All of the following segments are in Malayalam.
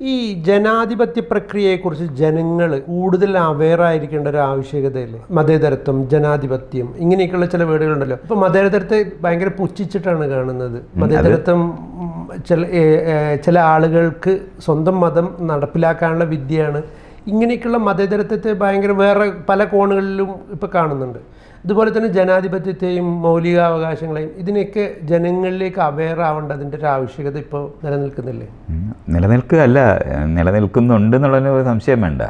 ഈ ജനാധിപത്യ പ്രക്രിയയെക്കുറിച്ച് ജനങ്ങൾ കൂടുതൽ അവെയറായിരിക്കേണ്ട ഒരു ആവശ്യകതയില്ലേ? മതേതരത്വം, ജനാധിപത്യം, ഇങ്ങനെയൊക്കെയുള്ള ചില വേർഡുകളുണ്ടല്ലോ. ഇപ്പോൾ മതേതരത്തെ ഭയങ്കര പുച്ഛിച്ചിട്ടാണ് കാണുന്നത്. മതേതരത്വം ചില ആളുകൾക്ക് സ്വന്തം മതം നടപ്പിലാക്കാനുള്ള വിദ്യയാണ്. ഇങ്ങനെയൊക്കെയുള്ള മതേതരത്വത്തെ ഭയങ്കര വേറെ പല കോണുകളിലും ഇപ്പോൾ കാണുന്നുണ്ട്. ഇതുപോലെ തന്നെ ജനാധിപത്യത്തെയും മൗലികാവകാശങ്ങളെയും ഇതിനെയൊക്കെ ജനങ്ങളിലേക്ക് അവെയർ ആവേണ്ടതിൻ്റെ ഒരു ആവശ്യകത ഇപ്പോൾ നിലനിൽക്കുന്നില്ലേ? നിലനിൽക്കുകയല്ല, നിലനിൽക്കുന്നുണ്ട് എന്നുള്ളതിന് സംശയം വേണ്ട.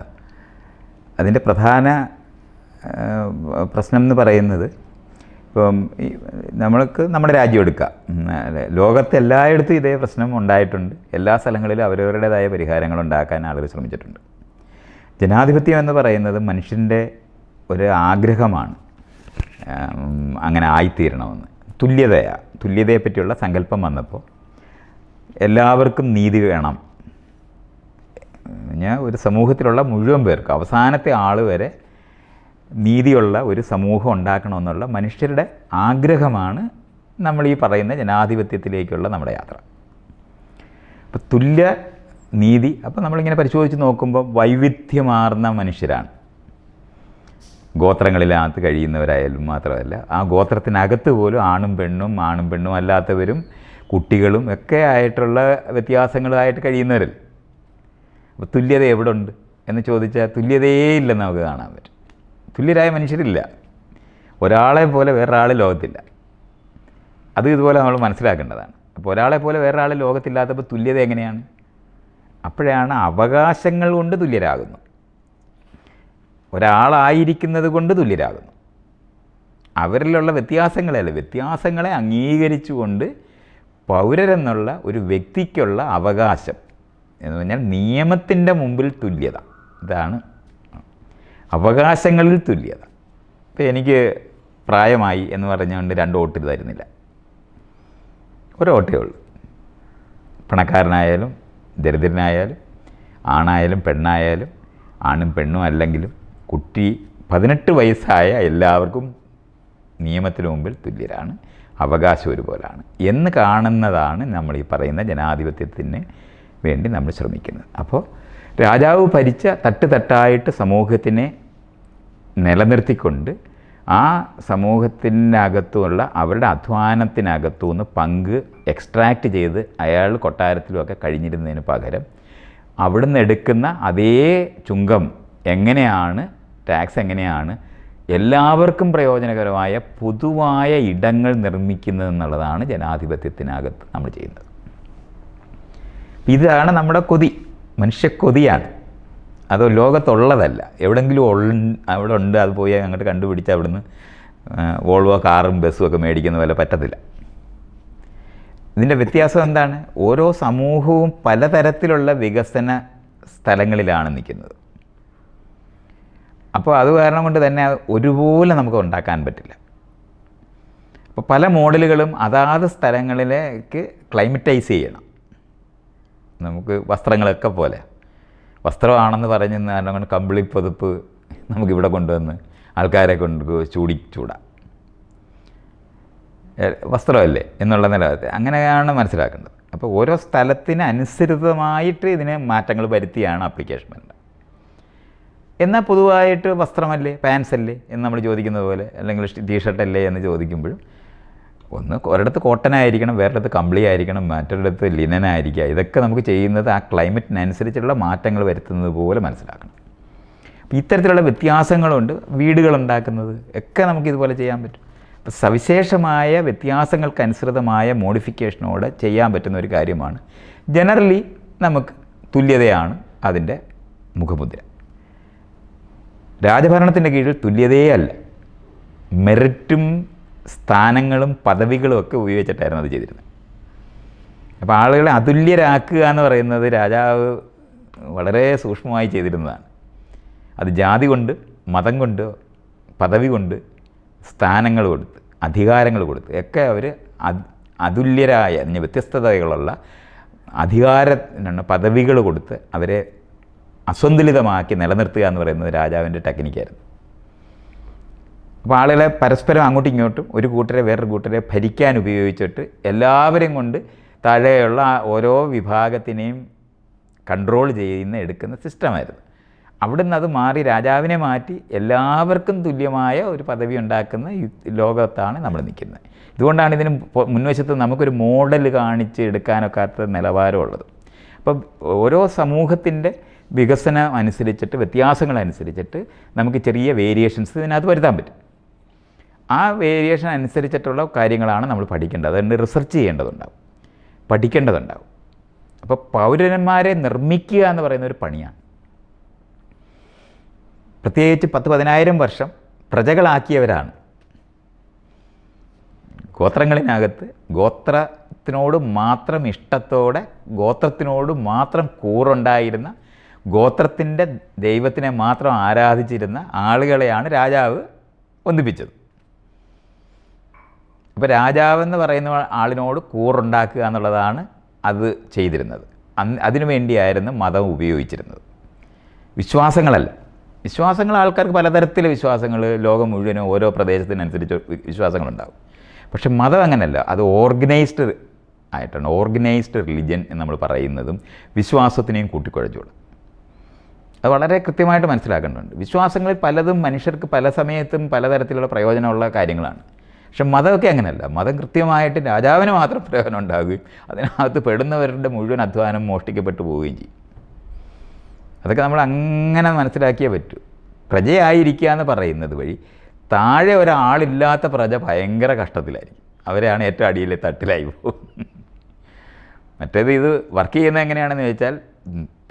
അതിൻ്റെ പ്രധാന പ്രശ്നം എന്ന് പറയുന്നത്, ഇപ്പം നമ്മൾക്ക് നമ്മുടെ രാജ്യം എടുക്കാം. ലോകത്ത് എല്ലായിടത്തും ഇതേ പ്രശ്നം ഉണ്ടായിട്ടുണ്ട്. എല്ലാ സ്ഥലങ്ങളിലും അവരവരുടേതായ പരിഹാരങ്ങൾ ഉണ്ടാക്കാൻ ആളുകൾ ശ്രമിച്ചിട്ടുണ്ട്. ജനാധിപത്യം എന്ന് പറയുന്നത് മനുഷ്യൻ്റെ ഒരു ആഗ്രഹമാണ്, അങ്ങനെ ആയിത്തീരണമെന്ന്. തുല്യതയെപ്പറ്റിയുള്ള സങ്കല്പം വന്നപ്പോൾ എല്ലാവർക്കും നീതി വേണം. ഒരു സമൂഹത്തിലുള്ള മുഴുവൻ പേർക്ക്, അവസാനത്തെ ആൾ വരെ നീതിയുള്ള ഒരു സമൂഹം ഉണ്ടാക്കണമെന്നുള്ള മനുഷ്യരുടെ ആഗ്രഹമാണ് നമ്മൾ ഈ പറയുന്ന ജനാധിപത്യത്തിലേക്കുള്ള നമ്മുടെ യാത്ര. അപ്പോൾ തുല്യ നീതി, അപ്പോൾ നമ്മളിങ്ങനെ പരിശോധിച്ച് നോക്കുമ്പോൾ വൈവിധ്യമാർന്ന മനുഷ്യരാണ്. ഗോത്രങ്ങളിനകത്ത് കഴിയുന്നവരായാലും മാത്രമല്ല, ആ ഗോത്രത്തിനകത്ത് പോലും ആണും പെണ്ണും അല്ലാത്തവരും കുട്ടികളും ഒക്കെ ആയിട്ടുള്ള വ്യത്യാസങ്ങളായിട്ട് കഴിയുന്നവരല്ല. അപ്പോൾ തുല്യത എവിടെ ഉണ്ട് എന്ന് ചോദിച്ചാൽ തുല്യതയേ ഇല്ലെന്ന് നമുക്ക് കാണാൻ പറ്റും. തുല്യരായ മനുഷ്യരില്ല. ഒരാളെ പോലെ വേറൊരാൾ ലോകത്തില്ല. ഇതുപോലെ നമ്മൾ മനസ്സിലാക്കേണ്ടതാണ്. അപ്പോൾ ഒരാളെ പോലെ വേറൊരാൾ ലോകത്തില്ലാത്തപ്പോൾ തുല്യത എങ്ങനെയാണ്? അപ്പോഴാണ് അവകാശങ്ങൾ കൊണ്ട് തുല്യരാകുന്നു. ഒരാളായിരിക്കുന്നത് കൊണ്ട് തുല്യരാകുന്നു. അവരിലുള്ള വ്യത്യാസങ്ങളെ അംഗീകരിച്ചുകൊണ്ട് പൗരരെന്നുള്ള ഒരു വ്യക്തിക്കുള്ള അവകാശം എന്ന് പറഞ്ഞാൽ നിയമത്തിൻ്റെ മുമ്പിൽ തുല്യത. ഇതാണ് അവകാശങ്ങളിൽ തുല്യത. ഇപ്പോൾ എനിക്ക് പ്രായമായി എന്ന് പറഞ്ഞുകൊണ്ട് 2 വോട്ട് തരുന്നില്ല, ഒരു വോട്ടേ ഉള്ളൂ. പണക്കാരനായാലും ദരിദ്രനായാലും ആണായാലും പെണ്ണായാലും, ആണും പെണ്ണും അല്ലെങ്കിലും കുട്ടി 18 വയസ്സായ എല്ലാവർക്കും നിയമത്തിന് മുമ്പിൽ തുല്യരാണ്, അവകാശം ഒരുപോലാണ് എന്ന് കാണുന്നതാണ് നമ്മൾ ഈ പറയുന്ന ജനാധിപത്യത്തിന് വേണ്ടി നമ്മൾ ശ്രമിക്കുന്നത്. അപ്പോൾ രാജാവ് ഭരിച്ച തട്ടായിട്ട് സമൂഹത്തിനെ നിലനിർത്തിക്കൊണ്ട് ആ സമൂഹത്തിനകത്തുമുള്ള അവരുടെ അധ്വാനത്തിനകത്തുനിന്ന് പങ്ക് എക്സ്ട്രാക്റ്റ് ചെയ്ത് അയാൾ കൊട്ടാരത്തിലുമൊക്കെ കഴിഞ്ഞിരുന്നതിന് പകരം അവിടുന്ന് എടുക്കുന്ന അതേ ചുങ്കം എങ്ങനെയാണ്, ടാക്സ് എങ്ങനെയാണ് എല്ലാവർക്കും പ്രയോജനകരമായ പൊതുവായ ഇടങ്ങൾ നിർമ്മിക്കുന്നതെന്നുള്ളതാണ് ജനാധിപത്യത്തിനകത്ത് നമ്മൾ ചെയ്യുന്നത്. ഇതാണ് നമ്മുടെ കൊതി, മനുഷ്യക്കൊതിയാണ്. അത് ലോകത്തുള്ളതല്ല. എവിടെയെങ്കിലും അവിടെ ഉണ്ട്, അത് പോയി അങ്ങോട്ട് കണ്ടുപിടിച്ച് അവിടുന്ന് വോൾവോ കാറും ബസ്സും ഒക്കെ മേടിക്കുന്ന പോലെ പറ്റത്തില്ല. ഇതിൻ്റെ വ്യത്യാസം എന്താണ്? ഓരോ സമൂഹവും പലതരത്തിലുള്ള വികസന സ്ഥലങ്ങളിലാണ് നിൽക്കുന്നത്. അപ്പോൾ അത് കാരണം കൊണ്ട് തന്നെ ഒരുപോലെ നമുക്ക് ഉണ്ടാക്കാൻ പറ്റില്ല. അപ്പോൾ പല മോഡലുകളും അതാത് സ്ഥലങ്ങളിലേക്ക് ക്ലൈമറ്റൈസ് ചെയ്യണം. നമുക്ക് വസ്ത്രങ്ങളൊക്കെ പോലെ വസ്ത്രമാണെന്ന് പറഞ്ഞ് കാരണം കൊണ്ട് കമ്പിളി പൊതുപ്പ് നമുക്കിവിടെ കൊണ്ടുവന്ന് ആൾക്കാരെ കൊണ്ട് ചൂടാം. വസ്ത്രമല്ലേ എന്നുള്ള നിലവാരത്തെ അങ്ങനെയാണ് മനസ്സിലാക്കേണ്ടത്. അപ്പോൾ ഓരോ സ്ഥലത്തിന് അനുസൃതമായിട്ട് ഇതിനെ മാറ്റങ്ങൾ വരുത്തിയാണ് ആപ്ലിക്കേഷൻ വേണ്ടത്. എന്നാൽ പൊതുവായിട്ട് വസ്ത്രമല്ലേ, പാൻസ് അല്ലേ എന്ന് നമ്മൾ ചോദിക്കുന്നത് പോലെ, അല്ലെങ്കിൽ ടീഷർട്ടല്ലേ എന്ന് ചോദിക്കുമ്പോഴും ഒരിടത്ത് കോട്ടൺ ആയിരിക്കണം, വേറൊരിടത്ത് കമ്പിളി ആയിരിക്കണം, മറ്റൊരിടത്ത് ലിനൻ ആയിരിക്കുക. ഇതൊക്കെ നമുക്ക് ചെയ്യുന്നത് ആ ക്ലൈമറ്റിനനുസരിച്ചുള്ള മാറ്റങ്ങൾ വരുത്തുന്നത് പോലെ മനസ്സിലാക്കണം. അപ്പോൾ ഇത്തരത്തിലുള്ള വ്യത്യാസങ്ങളുണ്ട്. വീടുകളുണ്ടാക്കുന്നത് ഒക്കെ നമുക്കിതുപോലെ ചെയ്യാൻ പറ്റും. അപ്പോൾ സവിശേഷമായ വ്യത്യാസങ്ങൾക്കനുസൃതമായ മോഡിഫിക്കേഷനോടെ ചെയ്യാൻ പറ്റുന്ന ഒരു കാര്യമാണ്. ജനറലി നമുക്ക് തുല്യതയാണ് അതിൻ്റെ മുഖമുദ്ര. രാജഭരണത്തിൻ്റെ കീഴിൽ തുല്യതയേ അല്ല, മെറിറ്റും സ്ഥാനങ്ങളും പദവികളും ഒക്കെ ഉപയോഗിച്ചിട്ടായിരുന്നു അത് ചെയ്തിരുന്നത്. അപ്പോൾ ആളുകളെ അതുല്യരാക്കുക എന്ന് പറയുന്നത് രാജാവ് വളരെ സൂക്ഷ്മമായി ചെയ്തിരുന്നതാണ്. അത് ജാതി കൊണ്ട്, മതം കൊണ്ട്, പദവി കൊണ്ട്, സ്ഥാനങ്ങൾ കൊടുത്ത്, അധികാരങ്ങൾ കൊടുത്ത് ഒക്കെ അവർ അതുല്യരായ വ്യത്യസ്തതകളുള്ള പദവികൾ കൊടുത്ത് അവരെ അസന്തുലിതമാക്കി നിലനിർത്തുക എന്ന് പറയുന്നത് രാജാവിൻ്റെ ടെക്നിക്കായിരുന്നു. അപ്പോൾ ആളുകളെ പരസ്പരം അങ്ങോട്ടും ഇങ്ങോട്ടും ഒരു കൂട്ടരെ വേറൊരു കൂട്ടരെ ഭരിക്കാൻ ഉപയോഗിച്ചിട്ട് എല്ലാവരെയും കൊണ്ട് താഴെയുള്ള ഓരോ വിഭാഗത്തിനെയും കൺട്രോൾ ചെയ്യുന്ന എടുക്കുന്ന സിസ്റ്റമായിരുന്നു. അവിടുന്ന് അത് മാറി രാജാവിനെ മാറ്റി എല്ലാവർക്കും തുല്യമായ ഒരു പദവി ഉണ്ടാക്കുന്ന ലോകത്താണ് നമ്മൾ നിൽക്കുന്നത്. ഇതുകൊണ്ടാണ് ഇതിന് മുൻവശത്ത് നമുക്കൊരു മോഡൽ കാണിച്ച് എടുക്കാനൊക്കാത്ത നിലവാരമുള്ളത്. അപ്പം ഓരോ സമൂഹത്തിൻ്റെ വികസനം അനുസരിച്ചിട്ട് വ്യത്യാസങ്ങളനുസരിച്ചിട്ട് നമുക്ക് ചെറിയ വേരിയേഷൻസ് ഇതിനകത്ത് വരുത്താൻ പറ്റും. ആ വേരിയേഷൻ അനുസരിച്ചിട്ടുള്ള കാര്യങ്ങളാണ് നമ്മൾ പഠിക്കേണ്ടത്. അതുകൊണ്ട് റിസർച്ച് ചെയ്യേണ്ടതുണ്ടാവും, പഠിക്കേണ്ടതുണ്ടാവും. അപ്പോൾ പൗരന്മാരെ നിർമ്മിക്കുക എന്ന് പറയുന്ന ഒരു പണിയാണ്. പ്രത്യേകിച്ച് 10,000-10,000 വർഷം പ്രജകളാക്കിയവരാണ്. ഗോത്രങ്ങളിനകത്ത് ഗോത്രത്തിനോട് മാത്രം ഇഷ്ടത്തോടെ, ഗോത്രത്തിനോട് മാത്രം കൂറുണ്ടായിരുന്ന, ഗോത്രത്തിൻ്റെ ദൈവത്തിനെ മാത്രം ആരാധിച്ചിരുന്ന ആളുകളെയാണ് രാജാവ് ഒന്നിപ്പിച്ചത്. അപ്പോൾ രാജാവെന്ന് പറയുന്ന ആളിനോട് കൂറുണ്ടാക്കുക എന്നുള്ളതാണ് അത് ചെയ്തിരുന്നത്. അതിനു വേണ്ടിയായിരുന്നു മതം ഉപയോഗിച്ചിരുന്നത്, വിശ്വാസങ്ങളല്ല. വിശ്വാസങ്ങൾ ആൾക്കാർക്ക് പലതരത്തിലെ വിശ്വാസങ്ങൾ, ലോകം മുഴുവനും ഓരോ പ്രദേശത്തിനനുസരിച്ച് വിശ്വാസങ്ങളുണ്ടാകും. പക്ഷെ മതം അങ്ങനെയല്ല, അത് ഓർഗനൈസ്ഡ് ആയിട്ടാണ്. ഓർഗനൈസ്ഡ് റിലിജ്യൻ എന്ന് നമ്മൾ പറയുന്നതും വിശ്വാസത്തിനെയും കൂട്ടിക്കുഴച്ചോളും. അത് വളരെ കൃത്യമായിട്ട് മനസ്സിലാക്കേണ്ടതുണ്ട്. വിശ്വാസങ്ങളിൽ പലതും മനുഷ്യർക്ക് പല സമയത്തും പലതരത്തിലുള്ള പ്രയോജനമുള്ള കാര്യങ്ങളാണ്. പക്ഷെ മതമൊക്കെ അങ്ങനെയല്ല. മതം കൃത്യമായിട്ട് രാജാവിന് മാത്രം പ്രയോജനം ഉണ്ടാകുകയും അതിനകത്ത് പെടുന്നവരുടെ മുഴുവൻ അധ്വാനം മോഷ്ടിക്കപ്പെട്ടു പോവുകയും ചെയ്യും. അതൊക്കെ നമ്മൾ അങ്ങനെ മനസ്സിലാക്കിയേ പറ്റൂ. പ്രജയായിരിക്കുക എന്ന് പറയുന്നത് വഴി താഴെ ഒരാളില്ലാത്ത പ്രജ ഭയങ്കര കഷ്ടത്തിലായിരിക്കും. അവരെയാണ് ഏറ്റവും അടിയിലെ തട്ടിലായി പോകും. മറ്റേത് ഇത് വർക്ക് ചെയ്യുന്നത് എങ്ങനെയാണെന്ന് ചോദിച്ചാൽ,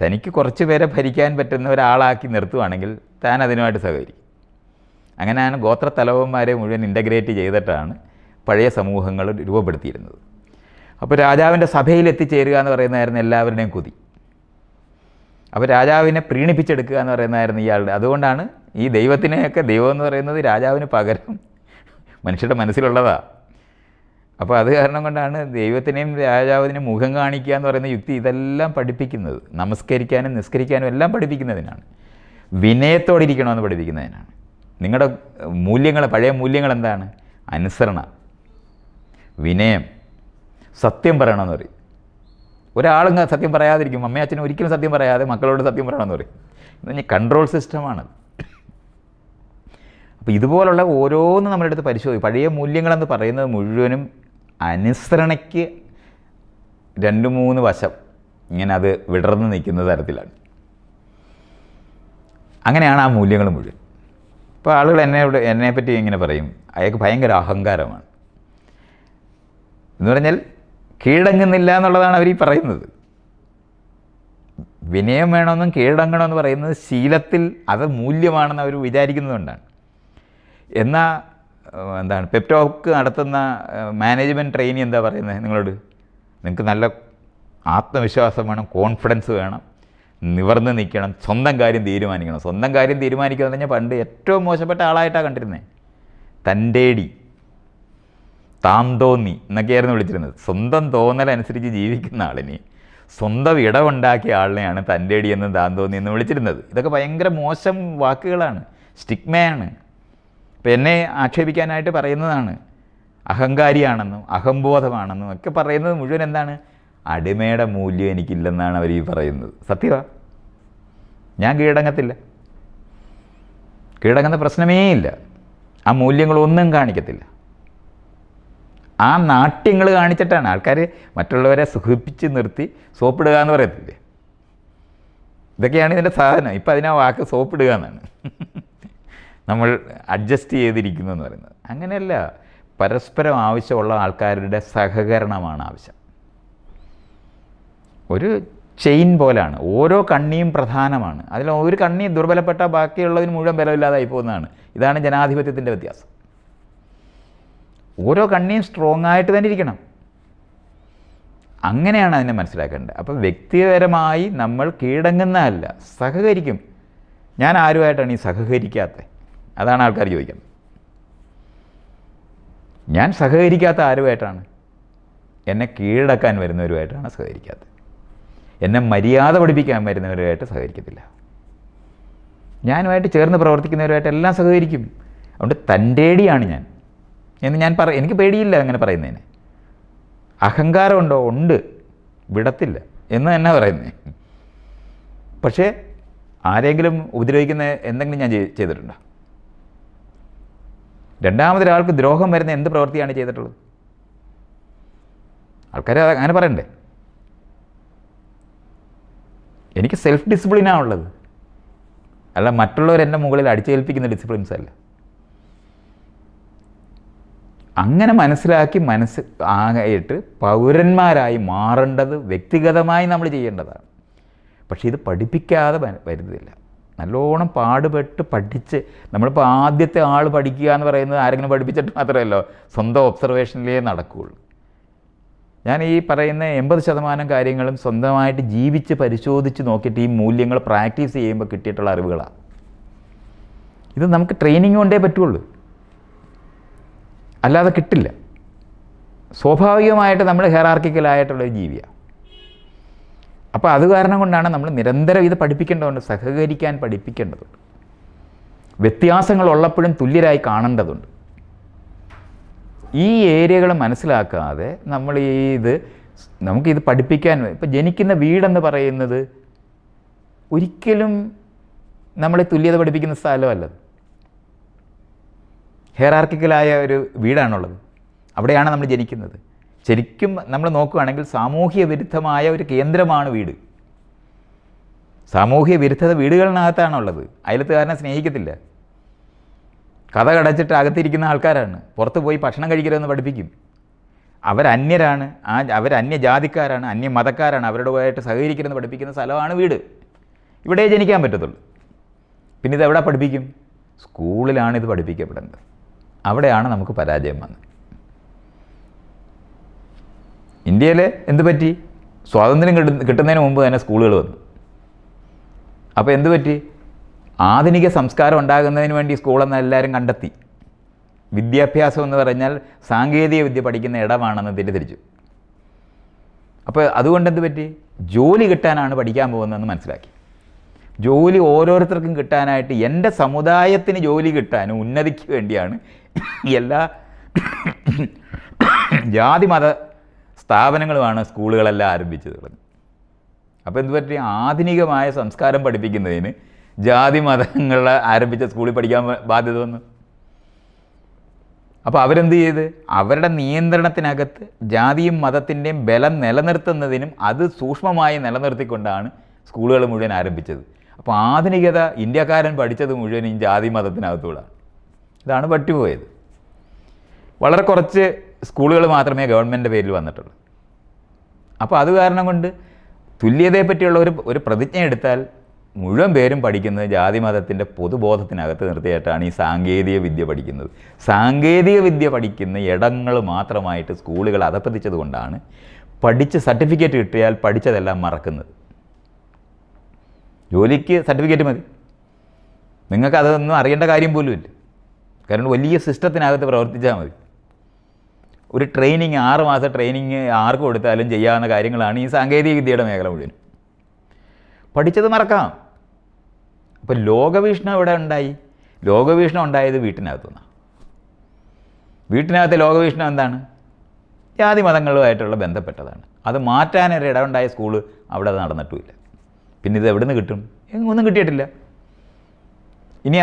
തനിക്ക് കുറച്ച് പേരെ ഭരിക്കാൻ പറ്റുന്ന ഒരാളാക്കി നിർത്തുവാണെങ്കിൽ താൻ അതിനുമായിട്ട് സഹകരിക്കും. അങ്ങനെയാണ് ഗോത്രത്തലവന്മാരെ മുഴുവൻ ഇൻ്റഗ്രേറ്റ് ചെയ്തിട്ടാണ് പഴയ സമൂഹങ്ങൾ രൂപപ്പെടുത്തിയിരുന്നത്. അപ്പോൾ രാജാവിൻ്റെ സഭയിൽ എത്തിച്ചേരുക എന്ന് പറയുന്നതായിരുന്നു എല്ലാവരുടെയും കൊതി. അപ്പോൾ രാജാവിനെ പ്രീണിപ്പിച്ചെടുക്കുക എന്ന് പറയുന്നതായിരുന്നു ഇയാളുടെ. അതുകൊണ്ടാണ് ഈ ദൈവത്തിനെയൊക്കെ, ദൈവം എന്ന് പറയുന്നത് രാജാവിന് പകരം മനുഷ്യരുടെ മനസ്സിലുള്ളതാണ്. അപ്പോൾ അത് കാരണം കൊണ്ടാണ് ദൈവത്തിനെയും രാജാവിനെയും മുഖം കാണിക്കുക എന്ന് പറയുന്ന യുക്തി ഇതെല്ലാം പഠിപ്പിക്കുന്നത്. നമസ്കരിക്കാനും നിസ്കരിക്കാനും എല്ലാം പഠിപ്പിക്കുന്നതിനാണ്. വിനയത്തോടെ ഇരിക്കണമെന്ന് പഠിപ്പിക്കുന്നതിനാണ്. നിങ്ങളുടെ മൂല്യങ്ങൾ, പഴയ മൂല്യങ്ങൾ എന്താണ്? അനുസരണ, വിനയം, സത്യം പറയണമെന്ന് പറയും. ഒരാളും സത്യം പറയാതിരിക്കും. അമ്മയും അച്ഛനും ഒരിക്കലും സത്യം പറയാതെ മക്കളോട് സത്യം പറയണമെന്ന് പറയും. എന്ന് പറഞ്ഞാൽ കൺട്രോൾ സിസ്റ്റമാണ്. അപ്പോൾ ഇതുപോലുള്ള ഓരോന്നും നമ്മുടെ അടുത്ത് പരിശോധിക്കും. പഴയ മൂല്യങ്ങളെന്ന് പറയുന്നത് മുഴുവനും അനുസരണയ്ക്ക് 2-3 വശം ഇങ്ങനെ അത് വിടർന്ന് നിൽക്കുന്ന തരത്തിലാണ്. അങ്ങനെയാണ് ആ മൂല്യങ്ങൾ മുഴുവൻ. ഇപ്പോൾ ആളുകൾ എന്നെപ്പറ്റി ഇങ്ങനെ പറയും, അയാൾക്ക് ഭയങ്കര അഹങ്കാരമാണ് എന്ന് പറഞ്ഞാൽ കീഴടങ്ങുന്നില്ല എന്നുള്ളതാണ് അവർ ഈ പറയുന്നത്. വിനയം വേണമെന്നും കീഴടങ്ങണമെന്ന് പറയുന്നത് ശീലത്തിൽ അത് മൂല്യമാണെന്ന് അവർ വിചാരിക്കുന്നതുകൊണ്ടാണ്. എന്നാൽ എന്താണ് പെപ്റ്റോക്ക് നടത്തുന്ന മാനേജ്മെൻറ്റ് ട്രെയിനി എന്താ പറയുന്നത് നിങ്ങളോട്? നിങ്ങൾക്ക് നല്ല ആത്മവിശ്വാസം വേണം, കോൺഫിഡൻസ് വേണം, നിവർന്ന് നിൽക്കണം, സ്വന്തം കാര്യം തീരുമാനിക്കണം. സ്വന്തം കാര്യം തീരുമാനിക്കുക എന്ന് പറഞ്ഞാൽ പണ്ട് ഏറ്റവും മോശപ്പെട്ട ആളായിട്ടാണ് കണ്ടിരുന്നത്. തൻ്റേടി, താന്തോന്നി എന്നൊക്കെയായിരുന്നു വിളിച്ചിരുന്നത്. സ്വന്തം തോന്നലനുസരിച്ച് ജീവിക്കുന്ന ആളിനെ, സ്വന്തം ഇടമുണ്ടാക്കിയ ആളിനെയാണ് തൻ്റേടി എന്നും താന്തോന്നി എന്നും വിളിച്ചിരുന്നത്. ഇതൊക്കെ ഭയങ്കര മോശം വാക്കുകളാണ്, സ്റ്റിഗ്മയാണ്. ഇപ്പം എന്നെ ആക്ഷേപിക്കാനായിട്ട് പറയുന്നതാണ് അഹങ്കാരിയാണെന്നും അഹംബോധമാണെന്നും ഒക്കെ പറയുന്നത് മുഴുവൻ എന്താണ്? അടിമയുടെ മൂല്യം എനിക്കില്ലെന്നാണ് അവർ ഈ പറയുന്നത്. സത്യമാണ്. ഞാൻ കീഴടങ്ങത്തില്ല, കീഴടങ്ങുന്ന പ്രശ്നമേ ഇല്ല. ആ മൂല്യങ്ങളൊന്നും കാണിക്കത്തില്ല. ആ നാട്യങ്ങൾ കാണിച്ചിട്ടാണ് ആൾക്കാർ മറ്റുള്ളവരെ സുഖിപ്പിച്ച് നിർത്തി സോപ്പിടുക എന്ന് പറയത്തില്ലേ? ഇതൊക്കെയാണ് ഇതിൻ്റെ സാധനം. ഇപ്പം അതിനാ വാക്ക് സോപ്പിടുക എന്നാണ്. നമ്മൾ അഡ്ജസ്റ്റ് ചെയ്തിരിക്കുന്നു എന്ന് പറയുന്നത്. അങ്ങനെയല്ല. പരസ്പരം ആവശ്യമുള്ള ആൾക്കാരുടെ സഹകരണമാണ് ആവശ്യം. ഒരു ചെയിൻ പോലാണ്. ഓരോ കണ്ണിയും പ്രധാനമാണ്. അതിൽ ഒരു കണ്ണി ദുർബലപ്പെട്ട ബാക്കിയുള്ളതിന് മുഴുവൻ ബലമില്ലാതായി പോകുന്നതാണ്. ഇതാണ് ജനാധിപത്യത്തിൻ്റെ വ്യത്യാസം. ഓരോ കണ്ണിയും സ്ട്രോങ് ആയിട്ട് തന്നെ ഇരിക്കണം. അങ്ങനെയാണ് അതിനെ മനസ്സിലാക്കേണ്ടത്. അപ്പോൾ വ്യക്തിപരമായി നമ്മൾ കീഴടങ്ങുന്നതല്ല, സഹകരിക്കും. ഞാൻ ആരുമായിട്ടാണ് ഈ സഹകരിക്കാത്തത്? അതാണ് ആൾക്കാർ ചോദിക്കുന്നത്. ഞാൻ സഹകരിക്കാത്ത ആരുമായിട്ടാണ്? എന്നെ കീഴടക്കാൻ വരുന്നവരുമായിട്ടാണ് സഹകരിക്കാത്തത്. എന്നെ മര്യാദ പഠിപ്പിക്കാൻ വരുന്നവരുമായിട്ട് സഹകരിക്കത്തില്ല. ഞാനുമായിട്ട് ചേർന്ന് പ്രവർത്തിക്കുന്നവരുമായിട്ട് എല്ലാം സഹകരിക്കും. അതുകൊണ്ട് തൻ്റേടിയാണ് ഞാൻ എന്ന് ഞാൻ എനിക്ക് പേടിയില്ല അങ്ങനെ പറയുന്നതിന്. അഹങ്കാരമുണ്ടോ? ഉണ്ട്, വിടത്തില്ല എന്ന് തന്നെ പറയുന്നത്. പക്ഷേ ആരെങ്കിലും ഉപദ്രവിക്കുന്ന എന്തെങ്കിലും ഞാൻ ചെയ്തിട്ടുണ്ടോ? രണ്ടാമതൊരാൾക്ക് ദ്രോഹം വരുന്ന എന്ത് പ്രവൃത്തിയാണ് ചെയ്തിട്ടുള്ളത്? ആൾക്കാർ അങ്ങനെ പറയണ്ടേ? എനിക്ക് സെൽഫ് ഡിസിപ്ലിനാണ് ഉള്ളത്, അല്ല മറ്റുള്ളവരെൻ്റെ മുകളിൽ അടിച്ചേൽപ്പിക്കുന്ന ഡിസിപ്ലിൻസ് അല്ല. അങ്ങനെ മനസ്സിലാക്കി ആയിട്ട് പൗരന്മാരായി മാറേണ്ടത് വ്യക്തിഗതമായി നമ്മൾ ചെയ്യേണ്ടതാണ്. പക്ഷേ ഇത് പഠിപ്പിക്കാതെ വരുന്നില്ല. നല്ലോണം പാടുപെട്ട് പഠിച്ച്, നമ്മളിപ്പോൾ ആദ്യത്തെ ആൾ പഠിക്കുക എന്ന് പറയുന്നത് ആരെങ്കിലും പഠിപ്പിച്ചിട്ട് മാത്രമല്ലോ, സ്വന്തം ഒബ്സർവേഷനിലേ നടക്കുകയുള്ളൂ. ഞാൻ ഈ പറയുന്ന 80% കാര്യങ്ങളും സ്വന്തമായിട്ട് ജീവിച്ച് പരിശോധിച്ച് നോക്കിയിട്ട് ഈ മൂല്യങ്ങൾ പ്രാക്ടീസ് ചെയ്യുമ്പോൾ കിട്ടിയിട്ടുള്ള അറിവുകളാണ്. ഇത് നമുക്ക് ട്രെയിനിങ് കൊണ്ടേ പറ്റുള്ളൂ, അല്ലാതെ കിട്ടില്ല. സ്വാഭാവികമായിട്ട് നമ്മൾ ഹെറാർക്കിക്കലായിട്ടുള്ളൊരു ജീവിയാണ്. അപ്പോൾ അത് കാരണം കൊണ്ടാണ് നമ്മൾ നിരന്തരം ഇത് പഠിപ്പിക്കേണ്ടതുണ്ട്, സഹകരിക്കാൻ പഠിപ്പിക്കേണ്ടതുണ്ട്, വ്യത്യാസങ്ങളുള്ളപ്പോഴും തുല്യരായി കാണേണ്ടതുണ്ട്. ഈ ഏരിയകൾ മനസ്സിലാക്കാതെ നമ്മൾ നമുക്കിത് പഠിപ്പിക്കാൻ, ഇപ്പോൾ ജനിക്കുന്ന വീടെന്ന് പറയുന്നത് ഒരിക്കലും നമ്മളെ തുല്യത പഠിപ്പിക്കുന്ന സ്ഥലമല്ലത്. ഹെറാർക്കിക്കലായ ഒരു വീടാണുള്ളത്, അവിടെയാണ് നമ്മൾ ജനിക്കുന്നത്. ശരിക്കും നമ്മൾ നോക്കുകയാണെങ്കിൽ സാമൂഹ്യ വിരുദ്ധമായ ഒരു കേന്ദ്രമാണ് വീട്. സാമൂഹ്യ വിരുദ്ധത വീടുകളിനകത്താണുള്ളത്. അയലത്തുകാരനെ സ്നേഹിക്കത്തില്ല, കഥ കടച്ചിട്ട് അകത്തിരിക്കുന്ന ആൾക്കാരാണ്. പുറത്ത് പോയി ഭക്ഷണം കഴിക്കരുതെന്ന് പഠിപ്പിക്കും. അവരന്യരാണ്, അവരന്യജാതിക്കാരാണ്, അന്യമതക്കാരാണ്, അവരുടെയായിട്ട് സഹകരിക്കരുതെന്ന് പഠിപ്പിക്കുന്ന സ്ഥലമാണ് വീട്. ഇവിടെ ജനിക്കാൻ പറ്റത്തുള്ളൂ. പിന്നെ ഇത് എവിടെ പഠിപ്പിക്കും? സ്കൂളിലാണ് ഇത് പഠിപ്പിക്കപ്പെടുന്നത്. അവിടെയാണ് നമുക്ക് പരാജയം വന്നത്. ഇന്ത്യയിൽ എന്ത് പറ്റി? സ്വാതന്ത്ര്യം കിട്ടുന്നതിന് മുമ്പ് തന്നെ സ്കൂളുകൾ വന്നു. അപ്പോൾ എന്ത് പറ്റി? ആധുനിക സംസ്കാരം ഉണ്ടാകുന്നതിന് വേണ്ടി സ്കൂളെന്ന് എല്ലാവരും കണ്ടെത്തി. വിദ്യാഭ്യാസം എന്ന് പറഞ്ഞാൽ സാങ്കേതിക വിദ്യ പഠിക്കുന്ന ഇടമാണെന്ന് തെറ്റിദ്ധരിച്ചു. അപ്പോൾ അതുകൊണ്ട് എന്ത് പറ്റി? ജോലി കിട്ടാനാണ് പഠിക്കാൻ പോകുന്നതെന്ന് മനസ്സിലാക്കി. ജോലി ഓരോരുത്തർക്കും കിട്ടാനായിട്ട്, എൻ്റെ സമുദായത്തിന് ജോലി കിട്ടാനും ഉന്നതിക്ക് വേണ്ടിയാണ് എല്ലാ ജാതി മത സ്ഥാപനങ്ങളുമാണ് സ്കൂളുകളെല്ലാം ആരംഭിച്ചത്. അപ്പോൾ എന്ത് പറ്റി? ആധുനികമായ സംസ്കാരം പഠിപ്പിക്കുന്നതിന് ജാതി മതങ്ങൾ ആരംഭിച്ച സ്കൂളിൽ പഠിക്കാൻ ബാധ്യത വന്നു. അപ്പോൾ അവരെന്ത് ചെയ്ത്? അവരുടെ നിയന്ത്രണത്തിനകത്ത് ജാതിയും മതത്തിൻ്റെയും ബലം നിലനിർത്തുന്നതിനും അത് സൂക്ഷ്മമായി നിലനിർത്തിക്കൊണ്ടാണ് സ്കൂളുകൾ മുഴുവൻ ആരംഭിച്ചത്. അപ്പോൾ ആധുനികത ഇന്ത്യക്കാരൻ പഠിച്ചത് മുഴുവനും ജാതി മതത്തിനകത്തുകൂടാണ്. ഇതാണ് പറ്റുപോയത്. വളരെ കുറച്ച് സ്കൂളുകൾ മാത്രമേ ഗവൺമെൻറ്റിൻ്റെ പേരിൽ വന്നിട്ടുള്ളൂ. അപ്പോൾ അത് കാരണം കൊണ്ട് തുല്യതയെപ്പറ്റിയുള്ള ഒരു പ്രതിജ്ഞ എടുത്താൽ മുഴുവൻ പേരും പഠിക്കുന്നത് ജാതി മതത്തിൻ്റെ പൊതുബോധത്തിനകത്ത് നിർത്തിയിട്ടാണ് ഈ സാങ്കേതിക വിദ്യ പഠിക്കുന്നത്. സാങ്കേതിക വിദ്യ പഠിക്കുന്ന ഇടങ്ങൾ മാത്രമായിട്ട് സ്കൂളുകൾ അധപ്പതിച്ചത് കൊണ്ടാണ് പഠിച്ച് സർട്ടിഫിക്കറ്റ് കിട്ടിയാൽ പഠിച്ചതെല്ലാം മറക്കുന്നത്. ജോലിക്ക് സർട്ടിഫിക്കറ്റ് മതി, നിങ്ങൾക്ക് അതൊന്നും അറിയേണ്ട കാര്യം പോലും ഇല്ല. കാരണം വലിയ സിസ്റ്റത്തിനകത്ത് പ്രവർത്തിച്ചാൽ മതി. ഒരു ട്രെയിനിങ് 6 മാസം ട്രെയിനിങ് ആർക്ക് കൊടുത്താലും ചെയ്യാവുന്ന കാര്യങ്ങളാണ് ഈ സാങ്കേതിക വിദ്യയുടെ മേഖല മുഴുവൻ. പഠിച്ചത് മറക്കാം. അപ്പോൾ ലോകവീക്ഷണം ഇവിടെ ഉണ്ടായി. ലോകവീക്ഷണം ഉണ്ടായത് വീട്ടിനകത്തുനിന്നാണ്. വീട്ടിനകത്തെ ലോകവീക്ഷണം എന്താണ്? ജാതി മതങ്ങളുമായിട്ടുള്ള ബന്ധപ്പെട്ടതാണ്. അത് മാറ്റാനൊരു ഇടമുണ്ടായ സ്കൂള് അവിടെ അത് നടന്നിട്ടുമില്ല. പിന്നെ ഇത് എവിടെ നിന്ന് കിട്ടും? ഒന്നും കിട്ടിയിട്ടില്ല. ഇനി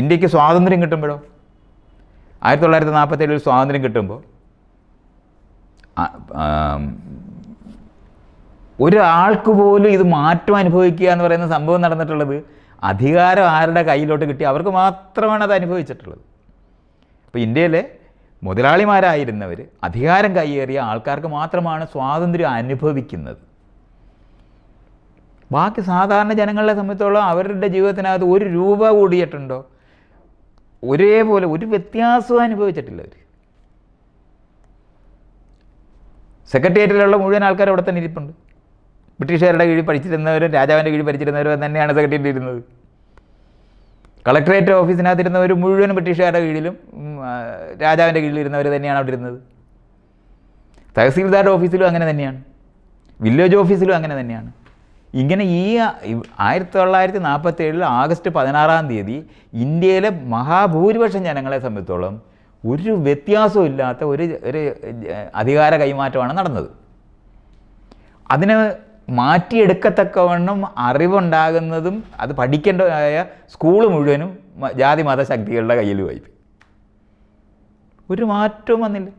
ഇന്ത്യക്ക് സ്വാതന്ത്ര്യം കിട്ടുമ്പോഴോ, 1947 സ്വാതന്ത്ര്യം കിട്ടുമ്പോൾ ഒരാൾക്ക് പോലും ഇത് മാറ്റം അനുഭവിക്കുക എന്ന് പറയുന്ന സംഭവം നടന്നിട്ടുള്ളത് അധികാരം ആരുടെ കയ്യിലോട്ട് കിട്ടി അവർക്ക് മാത്രമാണ് അത് അനുഭവിച്ചിട്ടുള്ളത്. അപ്പോൾ ഇന്ത്യയിലെ മുതലാളിമാരായിരുന്നവർ, അധികാരം കൈയേറിയ ആൾക്കാർക്ക് മാത്രമാണ് സ്വാതന്ത്ര്യം അനുഭവിക്കുന്നത്. ബാക്കി സാധാരണ ജനങ്ങളെ സംബന്ധിച്ചോളം അവരുടെ ജീവിതത്തിനകത്ത് 1 രൂപ കൂടിയിട്ടുണ്ടോ? ഒരേപോലെ ഒരു വ്യത്യാസവും അനുഭവിച്ചിട്ടില്ല അവർ. സെക്രട്ടേറിയറ്റിലുള്ള മുഴുവൻ ആൾക്കാർ അവിടെ തന്നെ ഇരിപ്പുണ്ട്. ബ്രിട്ടീഷുകാരുടെ കീഴിൽ പഠിച്ചിരുന്നവരും രാജാവിൻ്റെ കീഴിൽ പഠിച്ചിരുന്നവരും തന്നെയാണ് സെക്രട്ടേറിയറ്റിൽ ഇരുന്നത്. കളക്ടറേറ്റ് ഓഫീസിനകത്തിരുന്നവർ മുഴുവൻ ബ്രിട്ടീഷുകാരുടെ കീഴിലും രാജാവിൻ്റെ കീഴിലിരുന്നവർ തന്നെയാണ് അവിടെ ഇരുന്നത്. തഹസീൽദാരുടെ ഓഫീസിലും അങ്ങനെ തന്നെയാണ്, വില്ലേജ് ഓഫീസിലും അങ്ങനെ തന്നെയാണ്. ഇങ്ങനെ ഈ 1947 ആഗസ്റ്റ് 16 ഇന്ത്യയിലെ മഹാഭൂരിപക്ഷം ജനങ്ങളെ സംബന്ധിച്ചോളം ഒരു വ്യത്യാസവും ഇല്ലാത്ത ഒരു അധികാര കൈമാറ്റമാണ് നടന്നത്. അതിന് മാറ്റിയെടുക്കത്തക്കവണ്ണം അറിവുണ്ടാകുന്നതും അത് പഠിക്കേണ്ടതായ സ്കൂൾ മുഴുവനും ജാതി മത ശക്തികളുടെ കയ്യിൽ പോയി. ഒരു മാറ്റവും വന്നില്ല.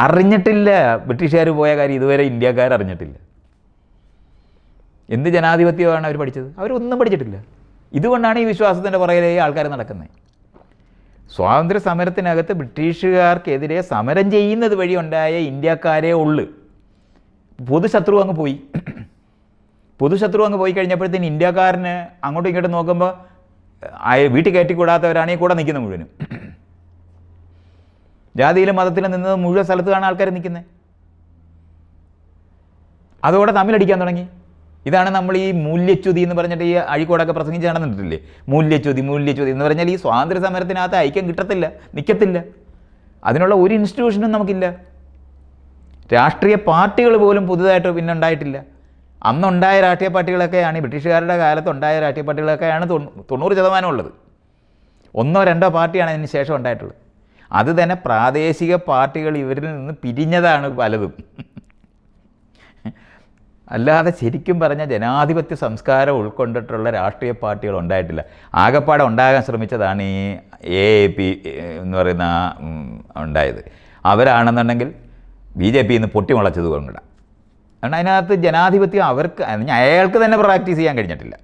അറിഞ്ഞിട്ടില്ല. ബ്രിട്ടീഷുകാർ പോയ കാര്യം ഇതുവരെ ഇന്ത്യക്കാർ അറിഞ്ഞിട്ടില്ല. എന്ത് ജനാധിപത്യമാണ് അവർ പഠിച്ചത്? അവരൊന്നും പഠിച്ചിട്ടില്ല. ഇതുകൊണ്ടാണ് ഈ വിശ്വാസത്തിൻ്റെ പുറകിലേ ആൾക്കാർ നടക്കുന്നത്. സ്വാതന്ത്ര്യ സമരത്തിനകത്ത് ബ്രിട്ടീഷുകാർക്കെതിരെ സമരം ചെയ്യുന്നത് വഴി ഉണ്ടായ ഇന്ത്യക്കാരേ ഉള്ളു. പൊതുശത്രു അങ്ങ് പോയി. പൊതുശത്രു അങ്ങ് പോയി കഴിഞ്ഞപ്പോഴത്തേന് ഇന്ത്യക്കാരന് അങ്ങോട്ടും ഇങ്ങോട്ടും നോക്കുമ്പോൾ വീട്ടിൽ കയറ്റിക്കൂടാത്തവരാണ് ഈ കൂടെ നിൽക്കുന്നത് മുഴുവനും. ജാതിയിലും മതത്തിലും നിന്നത് മുഴുവൻ സ്ഥലത്താണ് ആൾക്കാർ നിൽക്കുന്നത്. അതോടെ തമ്മിലടിക്കാൻ തുടങ്ങി. ഇതാണ് നമ്മൾ ഈ മൂല്യച്യുതി എന്ന് പറഞ്ഞിട്ട് ഈ അഴിക്കോടൊക്കെ പ്രസംഗിച്ച് നടന്നിട്ടില്ലേ? മൂല്യച്യുതി എന്ന് പറഞ്ഞാൽ ഈ സ്വാതന്ത്ര്യ സമരത്തിനകത്ത് ഐക്യം കിട്ടത്തില്ല, നിൽക്കത്തില്ല. അതിനുള്ള ഒരു ഇൻസ്റ്റിറ്റ്യൂഷനും നമുക്കില്ല. രാഷ്ട്രീയ പാർട്ടികൾ പോലും പുതുതായിട്ട് പിന്നെ ഉണ്ടായിട്ടില്ല. അന്നുണ്ടായ രാഷ്ട്രീയ പാർട്ടികളൊക്കെയാണ്, ബ്രിട്ടീഷുകാരുടെ കാലത്തുണ്ടായ രാഷ്ട്രീയ പാർട്ടികളൊക്കെയാണ് 90% ഉള്ളത്. 1-2 പാർട്ടിയാണ് അതിന് ശേഷം ഉണ്ടായിട്ടുള്ളത്. അത് തന്നെ പ്രാദേശിക പാർട്ടികൾ ഇവരിൽ നിന്ന് പിരിഞ്ഞതാണ് പലതും. അല്ലാതെ ശരിക്കും പറഞ്ഞാൽ ജനാധിപത്യ സംസ്കാരം ഉൾക്കൊണ്ടിട്ടുള്ള രാഷ്ട്രീയ പാർട്ടികൾ ഉണ്ടായിട്ടില്ല. ആകെപ്പാടെ ഉണ്ടാകാൻ ശ്രമിച്ചതാണ് ഈ AAP എന്ന് പറയുന്ന ഉണ്ടായത്. അവരാണെന്നുണ്ടെങ്കിൽ BJP ന്ന് പൊട്ടിമുളച്ചത് കൊണ്ടിടാം. കാരണം അതിനകത്ത് ജനാധിപത്യം അവർക്ക് അയാൾക്ക് തന്നെ പ്രാക്ടീസ് ചെയ്യാൻ കഴിഞ്ഞിട്ടില്ല.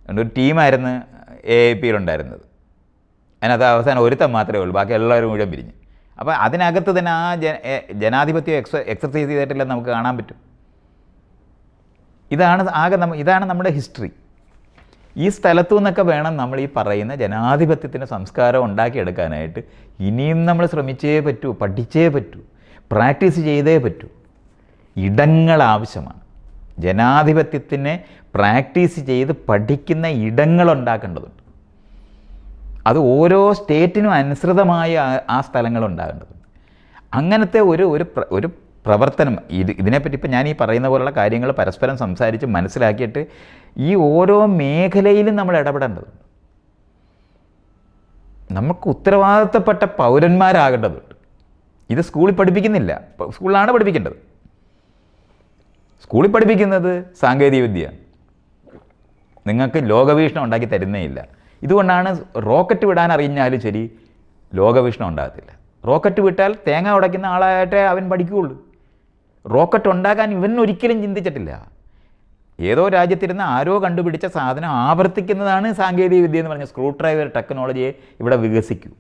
അതുകൊണ്ട് ഒരു ടീമായിരുന്നു AAP-യിലുണ്ടായിരുന്നത്. അതിനകത്ത് അവസാനം ഒരുത്തം മാത്രമേ ഉള്ളൂ, ബാക്കി എല്ലാവരും മുഴുവൻ പിരിഞ്ഞ്. അപ്പോൾ അതിനകത്ത് തന്നെ ആ ജനാധിപത്യം എക്സർസൈസ് ചെയ്തിട്ടില്ലെന്ന് നമുക്ക് കാണാൻ പറ്റും. ഇതാണ് നമ്മുടെ ഹിസ്റ്ററി. ഈ സ്ഥലത്തു നിന്നൊക്കെ വേണം നമ്മൾ ഈ പറയുന്ന ജനാധിപത്യത്തിൻ്റെ സംസ്കാരം ഉണ്ടാക്കിയെടുക്കാനായിട്ട്. ഇനിയും നമ്മൾ ശ്രമിച്ചേ പറ്റൂ, പഠിച്ചേ പറ്റൂ, പ്രാക്ടീസ് ചെയ്തേ പറ്റൂ. ഇടങ്ങൾ ആവശ്യമാണ്. ജനാധിപത്യത്തിനെ പ്രാക്ടീസ് ചെയ്ത് പഠിക്കുന്ന ഇടങ്ങൾ ഉണ്ടാക്കേണ്ടതുണ്ട്. അത് ഓരോ സ്റ്റേറ്റിനും അനുസൃതമായ ആ സ്ഥലങ്ങൾ ഉണ്ടാകേണ്ടതുണ്ട്. അങ്ങനത്തെ ഒരു പ്രവർത്തനം ഇതിനെപ്പറ്റി ഇപ്പം ഞാൻ ഈ പറയുന്ന പോലുള്ള കാര്യങ്ങൾ പരസ്പരം സംസാരിച്ച് മനസ്സിലാക്കിയിട്ട് ഈ ഓരോ മേഖലയിലും നമ്മൾ ഇടപെടേണ്ടതുണ്ട്. നമുക്ക് ഉത്തരവാദിത്തപ്പെട്ട പൗരന്മാരാകേണ്ടതുണ്ട്. ഇത് സ്കൂളിൽ പഠിപ്പിക്കുന്നില്ല, സ്കൂളിലാണ് പഠിപ്പിക്കേണ്ടത്. സ്കൂളിൽ പഠിപ്പിക്കുന്നത് സാങ്കേതികവിദ്യയാണ്. നിങ്ങൾക്ക് ലോകവീക്ഷണം ഉണ്ടാക്കി തരുന്നേ ഇല്ല. ഇതുകൊണ്ടാണ് റോക്കറ്റ് വിടാൻ അറിഞ്ഞാലും ശരി ലോകവീക്ഷണം ഉണ്ടാകത്തില്ല. റോക്കറ്റ് വിട്ടാൽ തേങ്ങ ഉടയ്ക്കുന്ന ആളായിട്ടേ അവൻ പഠിക്കുകയുള്ളൂ. റോക്കറ്റ് ഉണ്ടാക്കാൻ ഇവൻ ഒരിക്കലും ചിന്തിച്ചിട്ടില്ല. ഏതോ രാജ്യത്തിരുന്ന് ആരോ കണ്ടുപിടിച്ച സാധനം ആവർത്തിക്കുന്നതാണ് സാങ്കേതികവിദ്യ എന്ന് പറഞ്ഞ സ്ക്രൂ ഡ്രൈവർ ടെക്നോളജിയെ ഇവിടെ വികസിക്കൂ.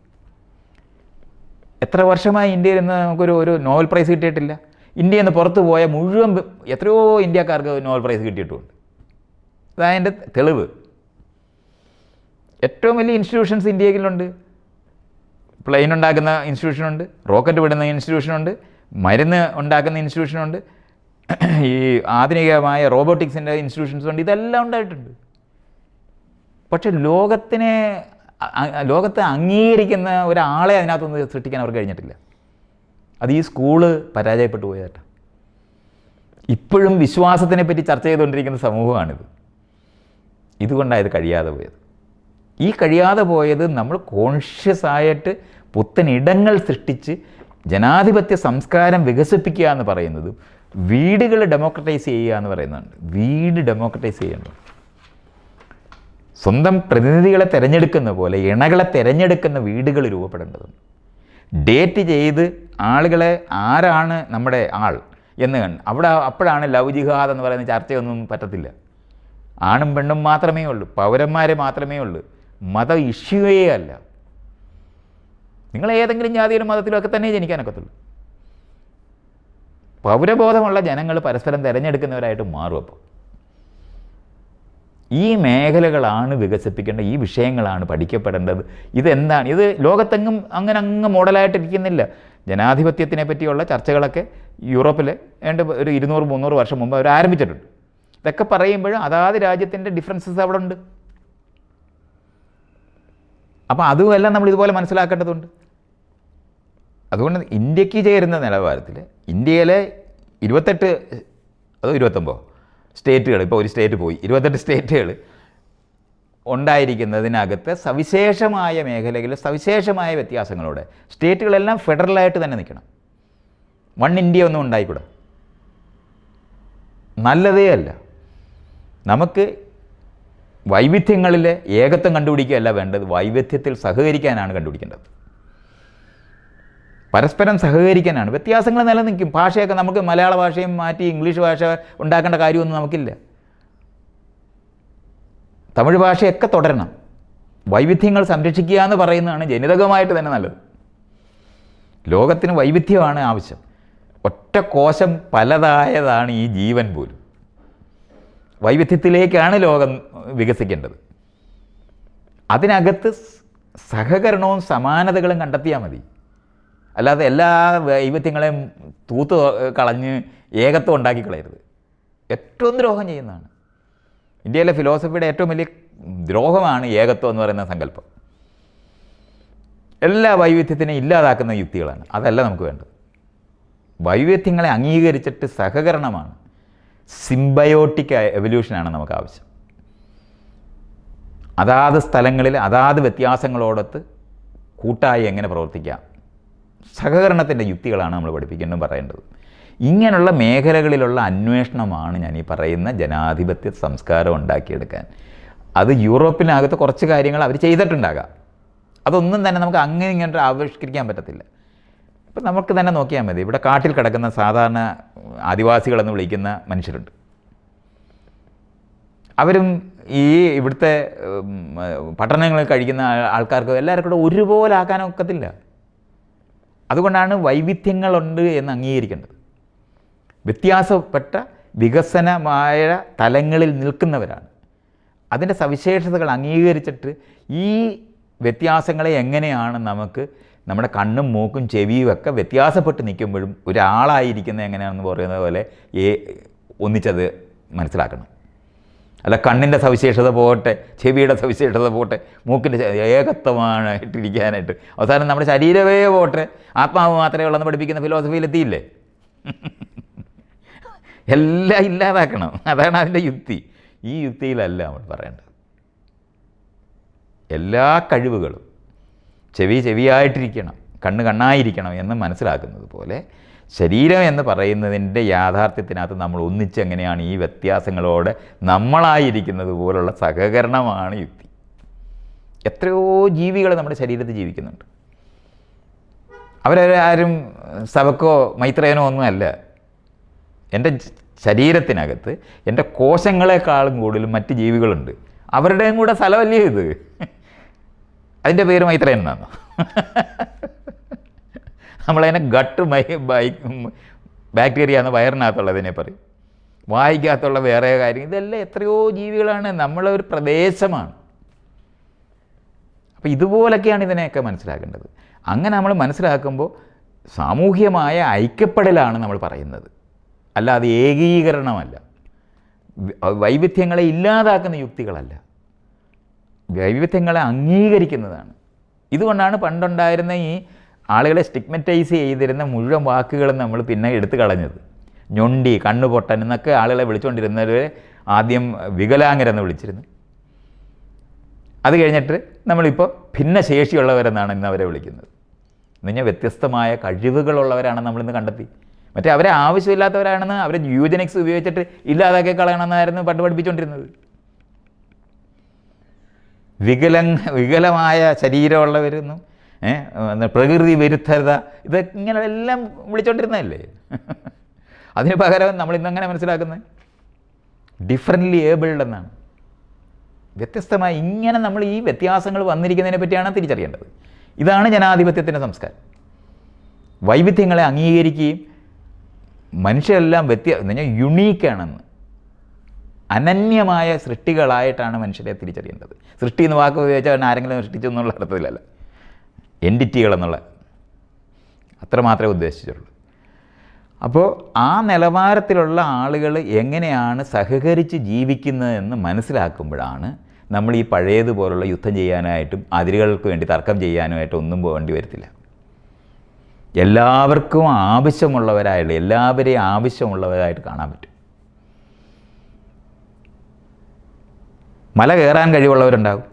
എത്ര വർഷമായി ഇന്ത്യയിൽ നിന്ന് നമുക്കൊരു നോബൽ പ്രൈസ് കിട്ടിയിട്ടില്ല. ഇന്ത്യയിൽ നിന്ന് പുറത്തു പോയ മുഴുവൻ എത്രയോ ഇന്ത്യക്കാർക്ക് നോബൽ പ്രൈസ് കിട്ടിയിട്ടുമുണ്ട്. അതതിൻ്റെ തെളിവ്. ഏറ്റവും വലിയ ഇൻസ്റ്റിറ്റ്യൂഷൻസ് ഇന്ത്യയിലുണ്ട്. പ്ലെയിൻ ഉണ്ടാക്കുന്ന ഇൻസ്റ്റിറ്റ്യൂഷനുണ്ട്, റോക്കറ്റ് വിടുന്ന ഇൻസ്റ്റിറ്റ്യൂഷനുണ്ട്, മരുന്ന് ഉണ്ടാക്കുന്ന ഇൻസ്റ്റിറ്റ്യൂഷനുണ്ട്, ഈ ആധുനികമായ റോബോട്ടിക്സിൻ്റെ ഇൻസ്റ്റിറ്റ്യൂഷൻസ് ഉണ്ട്. ഇതെല്ലാം ഉണ്ടായിട്ടുണ്ട്. പക്ഷെ ലോകത്തെ അംഗീകരിക്കുന്ന ഒരാളെ അതിനകത്തൊന്ന് സൃഷ്ടിക്കാൻ അവർക്ക് കഴിഞ്ഞിട്ടില്ല. അത് ഈ സ്കൂള് പരാജയപ്പെട്ടു പോയതായിട്ട്. ഇപ്പോഴും വിശ്വാസത്തിനെ പറ്റി ചർച്ച ചെയ്തുകൊണ്ടിരിക്കുന്ന സമൂഹമാണിത്. ഇതുകൊണ്ടാണ് ഇത് കഴിയാതെ പോയത്. ഈ കഴിയാതെ പോയത് നമ്മൾ കോൺഷ്യസ് ആയിട്ട് പുത്തൻ ഇടങ്ങൾ സൃഷ്ടിച്ച് ജനാധിപത്യ സംസ്കാരം വികസിപ്പിക്കുക എന്ന് പറയുന്നതും വീടുകൾ ഡെമോക്രറ്റൈസ് ചെയ്യുക എന്ന് പറയുന്നുണ്ട്. വീട് ഡെമോക്രറ്റൈസ് ചെയ്യേണ്ടത്. സ്വന്തം പ്രതിനിധികളെ തിരഞ്ഞെടുക്കുന്ന പോലെ ഇണകളെ തിരഞ്ഞെടുക്കുന്ന വീടുകൾ രൂപപ്പെടേണ്ടതുണ്ട്. ഡേറ്റ് ചെയ്ത് ആളുകളെ ആരാണ് നമ്മുടെ ആൾ എന്ന് അപ്പോഴാണ് ലവ് ജിഹാദ് എന്ന് പറയുന്ന ചർച്ചയൊന്നും പറ്റത്തില്ല. ആണും പെണ്ണും മാത്രമേ ഉള്ളൂ, പൗരന്മാരെ മാത്രമേ ഉള്ളൂ. മത ഇഷ്യൂവേ അല്ല. നിങ്ങൾ ഏതെങ്കിലും ജാതിയിലും മതത്തിലും ഒക്കെ തന്നെ ജനിക്കാനൊക്കത്തുള്ളൂ. പൗരബോധമുള്ള ജനങ്ങൾ പരസ്പരം തിരഞ്ഞെടുക്കുന്നവരായിട്ട് മാറും. അപ്പോൾ ഈ മേഖലകളാണ് വികസിപ്പിക്കേണ്ടത്. ഈ വിഷയങ്ങളാണ് പഠിക്കപ്പെടേണ്ടത്. ഇതെന്താണ്? ഇത് ലോകത്തെങ്ങും അങ്ങ് മോഡലായിട്ടിരിക്കുന്നില്ല. ജനാധിപത്യത്തിനെ പറ്റിയുള്ള ചർച്ചകളൊക്കെ യൂറോപ്പിൽ ഒരു 200-300 വർഷം മുമ്പ് അവർ ആരംഭിച്ചിട്ടുണ്ട്. ഇതൊക്കെ പറയുമ്പോൾ അതാത് രാജ്യത്തിൻ്റെ ഡിഫറൻസസ് അവിടെ ഉണ്ട്. അപ്പോൾ അതുമെല്ലാം നമ്മൾ ഇതുപോലെ മനസ്സിലാക്കേണ്ടതുണ്ട്. അതുകൊണ്ട് ഇന്ത്യക്ക് ചേരുന്ന നിലവാരത്തിൽ ഇന്ത്യയിലെ 28 അതോ 29 സ്റ്റേറ്റുകൾ, ഇപ്പോൾ ഒരു സ്റ്റേറ്റ് പോയി, 28 സ്റ്റേറ്റുകൾ ഉണ്ടായിരിക്കുന്നതിനകത്ത് സവിശേഷമായ മേഖലകളിൽ സവിശേഷമായ വ്യത്യാസങ്ങളോടെ സ്റ്റേറ്റുകളെല്ലാം ഫെഡറലായിട്ട് തന്നെ നിൽക്കണം. വൺ ഇന്ത്യ ഒന്നും ഉണ്ടായിക്കൂടാ. നല്ലതേ അല്ല. നമുക്ക് വൈവിധ്യങ്ങളിലെ ഏകത്വം കണ്ടുപിടിക്കുകയല്ല വേണ്ടത്, വൈവിധ്യത്തിൽ സഹകരിക്കാനാണ് കണ്ടുപിടിക്കേണ്ടത്. പരസ്പരം സഹകരിക്കാനാണ്. വ്യത്യാസങ്ങൾ നിലനിൽക്കും. ഭാഷയൊക്കെ നമുക്ക് മലയാള ഭാഷയും മാറ്റി ഇംഗ്ലീഷ് ഭാഷ ഉണ്ടാക്കേണ്ട കാര്യമൊന്നും നമുക്കില്ല. തമിഴ് ഭാഷയൊക്കെ തുടരണം. വൈവിധ്യങ്ങൾ സംരക്ഷിക്കുക എന്ന് പറയുന്നതാണ് ജനിതകമായിട്ട് തന്നെ നല്ലത്. ലോകത്തിന് വൈവിധ്യമാണ് ആവശ്യം. ഒറ്റ കോശം പലതായതാണ് ഈ ജീവൻ പോലും. വൈവിധ്യത്തിലേക്കാണ് ലോകം വികസിക്കേണ്ടത്. അതിനകത്ത് സഹകരണവും സമാനതകളും കണ്ടെത്തിയാൽ മതി. അല്ലാതെ എല്ലാ വൈവിധ്യങ്ങളെയും തൂത്ത് കളഞ്ഞ് ഏകത്വം ഉണ്ടാക്കി കളയരുത്. ഏറ്റവും ദ്രോഹം ചെയ്യുന്നതാണ്. ഇന്ത്യയിലെ ഫിലോസഫിയുടെ ഏറ്റവും വലിയ ദ്രോഹമാണ് ഏകത്വം എന്ന് പറയുന്ന സങ്കല്പം. എല്ലാ വൈവിധ്യത്തിനെയും ഇല്ലാതാക്കുന്ന യുക്തികളാണ്. അതല്ല നമുക്ക് വേണ്ടത്. വൈവിധ്യങ്ങളെ അംഗീകരിച്ചിട്ട് സഹകരണമാണ്, സിംബയോട്ടിക് എവല്യൂഷനാണ് നമുക്ക് ആവശ്യം. അതാത് സ്ഥലങ്ങളിൽ അതാത് വ്യത്യാസങ്ങളോടൊത്ത് കൂട്ടായി എങ്ങനെ പ്രവർത്തിക്കാം, സഹകരണത്തിൻ്റെ യുക്തികളാണ് നമ്മൾ പഠിപ്പിക്കേണ്ടതും പറയേണ്ടത്. ഇങ്ങനെയുള്ള മേഖലകളിലുള്ള അന്വേഷണമാണ് ഞാൻ ഈ പറയുന്ന ജനാധിപത്യ സംസ്കാരം ഉണ്ടാക്കിയെടുക്കാൻ. അത് യൂറോപ്പിനകത്ത് കുറച്ച് കാര്യങ്ങൾ അവർ ചെയ്തിട്ടുണ്ടാകാം. അതൊന്നും തന്നെ നമുക്ക് അങ്ങനെ ഇങ്ങനെ ആവിഷ്കരിക്കാൻ പറ്റത്തില്ല. ഇപ്പം നമുക്ക് തന്നെ നോക്കിയാൽ മതി. ഇവിടെ കാട്ടിൽ കിടക്കുന്ന സാധാരണ ആദിവാസികളെന്ന് വിളിക്കുന്ന മനുഷ്യരുണ്ട്. അവരും ഈ ഇവിടുത്തെ പട്ടണങ്ങളിൽ കഴിക്കുന്ന ആൾക്കാർക്ക് എല്ലാവർക്കും കൂടെ ഒരുപോലെ ആക്കാനൊക്കത്തില്ല. അതുകൊണ്ടാണ് വൈവിധ്യങ്ങളുണ്ട് എന്ന് അംഗീകരിക്കേണ്ടത്. വ്യത്യാസപ്പെട്ട വികസനമായ തലങ്ങളിൽ നിൽക്കുന്നവരാണ്. അതിൻ്റെ സവിശേഷതകൾ അംഗീകരിച്ചിട്ട് ഈ വ്യത്യാസങ്ങളെ എങ്ങനെയാണ് നമുക്ക് നമ്മുടെ കണ്ണും മൂക്കും ചെവിയും ഒക്കെ വ്യത്യാസപ്പെട്ട് നിൽക്കുമ്പോഴും ഒരാളായിരിക്കുന്നത് എങ്ങനെയാണെന്ന് പറയുന്നത് പോലെ ഒന്നിച്ചത് മനസ്സിലാക്കണം. അല്ല കണ്ണിൻ്റെ സവിശേഷത പോകട്ടെ, ചെവിയുടെ സവിശേഷത പോകട്ടെ, മൂക്കിൻ്റെ ഏകത്വമായിട്ടിരിക്കാനായിട്ട് അവസാനം നമ്മുടെ ശരീരമേ പോട്ടെ, ആത്മാവ് മാത്രമേ ഉള്ളെന്ന് പഠിപ്പിക്കുന്ന ഫിലോസഫിയിലെത്തിയില്ലേ? എല്ലാം ഇല്ലാതാക്കണം. അതാണ് അതിൻ്റെ യുക്തി. ഈ യുക്തിയിലല്ല നമ്മൾ പറയേണ്ടത്. എല്ലാ കഴിവുകളും ചെവിയായിട്ടിരിക്കണം, കണ്ണായിരിക്കണം എന്ന് മനസ്സിലാക്കുന്നത് പോലെ ശരീരം എന്ന് പറയുന്നതിൻ്റെ യാഥാർത്ഥ്യത്തിനകത്ത് നമ്മൾ ഒന്നിച്ചെങ്ങനെയാണ് ഈ വ്യത്യാസങ്ങളോട് നമ്മളായിരിക്കുന്നത് പോലുള്ള സഹകരണമാണ് യുക്തി. എത്രയോ ജീവികൾ നമ്മുടെ ശരീരത്തിൽ ജീവിക്കുന്നുണ്ട്. അവരാരും സവക്കോ മൈത്രേയനോ ഒന്നുമല്ല. എൻ്റെ ശരീരത്തിനകത്ത് എൻ്റെ കോശങ്ങളെക്കാളും കൂടുതലും മറ്റ് ജീവികളുണ്ട്. അവരുടെയും കൂടെ സ്ഥലമല്ലേ ഇത്? അതിൻ്റെ പേര് മൈത്രേയൻ എന്നാണ്. നമ്മളതിനെ ഗട്ട് ബാക്ടീരിയ എന്ന് വയറിനകത്തുള്ളതിനെ പറയും. വായിക്കകത്തുള്ള വേറെ കാര്യം, ഇതെല്ലാം എത്രയോ ജീവികളാണ്. നമ്മളൊരു പ്രദേശമാണ്. അപ്പോൾ ഇതുപോലൊക്കെയാണ് ഇതിനെയൊക്കെ മനസ്സിലാക്കേണ്ടത്. അങ്ങനെ നമ്മൾ മനസ്സിലാക്കുമ്പോൾ സാമൂഹ്യമായ ഐക്യപ്പെടലാണ് നമ്മൾ പറയുന്നത്, അല്ലാതെ ഏകീകരണമല്ല. വൈവിധ്യങ്ങളെ ഇല്ലാതാക്കുന്ന യുക്തികളല്ല, വൈവിധ്യങ്ങളെ അംഗീകരിക്കുന്നതാണ്. ഇതുകൊണ്ടാണ് പണ്ടുണ്ടായിരുന്ന ഈ ആളുകളെ സ്റ്റിഗ്മറ്റൈസ് ചെയ്തിരുന്ന മുഴുവൻ വാക്കുകളും നമ്മൾ പിന്നെ എടുത്തു കളഞ്ഞത്. ഞൊണ്ടി, കണ്ണുപൊട്ടൻ എന്നൊക്കെ ആളുകളെ വിളിച്ചുകൊണ്ടിരുന്നവരെ ആദ്യം വികലാംഗരെന്ന് വിളിച്ചിരുന്നു. അത് കഴിഞ്ഞിട്ട് നമ്മളിപ്പോൾ ഭിന്നശേഷിയുള്ളവരെന്നാണ് ഇന്ന് അവരെ വിളിക്കുന്നത്. എന്ന് പറഞ്ഞാൽ വ്യത്യസ്തമായ കഴിവുകളുള്ളവരാണെന്ന് നമ്മളിന്ന് കണ്ടെത്തി. മറ്റേ അവരെ ആവശ്യമില്ലാത്തവരാണെന്ന് അവരെ യൂജനിക്സ് ഉപയോഗിച്ചിട്ട് ഇല്ലാതാക്കി കളയണമെന്നായിരുന്നു പണ്ട് പഠിപ്പിച്ചുകൊണ്ടിരുന്നത്. വികലമായ ശരീരമുള്ളവരെന്നും പ്രകൃതി വിരുദ്ധത, ഇങ്ങനെയെല്ലാം വിളിച്ചുകൊണ്ടിരുന്നതല്ലേ. അതിന് പകരം നമ്മളിന്നങ്ങനെ മനസ്സിലാക്കുന്നത് ഡിഫറൻ്റ്ലി ഏബിൾഡ് എന്നാണ്. വ്യത്യസ്തമായി ഇങ്ങനെ നമ്മൾ ഈ വ്യത്യാസങ്ങൾ വന്നിരിക്കുന്നതിനെ പറ്റിയാണ് തിരിച്ചറിയേണ്ടത്. ഇതാണ് ജനാധിപത്യത്തിൻ്റെ സംസ്കാരം. വൈവിധ്യങ്ങളെ അംഗീകരിക്കുകയും മനുഷ്യരെല്ലാം എന്ന് യുണീക്കാണെന്ന്, അനന്യമായ സൃഷ്ടികളായിട്ടാണ് മനുഷ്യരെ തിരിച്ചറിയേണ്ടത്. സൃഷ്ടി എന്ന് വാക്ക് ഉപയോഗിച്ചാൽ ആരെങ്കിലും സൃഷ്ടിച്ചു എന്നുള്ള അർത്ഥത്തിലല്ല, എൻറ്റിറ്റികളെന്നുള്ള അത്ര മാത്രമേ ഉദ്ദേശിച്ചുള്ളൂ. അപ്പോൾ ആ നിലവാരത്തിലുള്ള ആളുകൾ എങ്ങനെയാണ് സഹകരിച്ച് ജീവിക്കുന്നതെന്ന് മനസ്സിലാക്കുമ്പോഴാണ് നമ്മൾ ഈ പഴയതുപോലുള്ള യുദ്ധം ചെയ്യാനായിട്ടും അതിരുകൾക്ക് വേണ്ടി തർക്കം ചെയ്യാനുമായിട്ടും ഒന്നും പോകേണ്ടി വരത്തില്ല. എല്ലാവർക്കും ആവശ്യമുള്ളവരായുള്ള, എല്ലാവരെയും ആവശ്യമുള്ളവരായിട്ട് കാണാൻ പറ്റും. മല കയറാൻ കഴിവുള്ളവരുണ്ടാകും,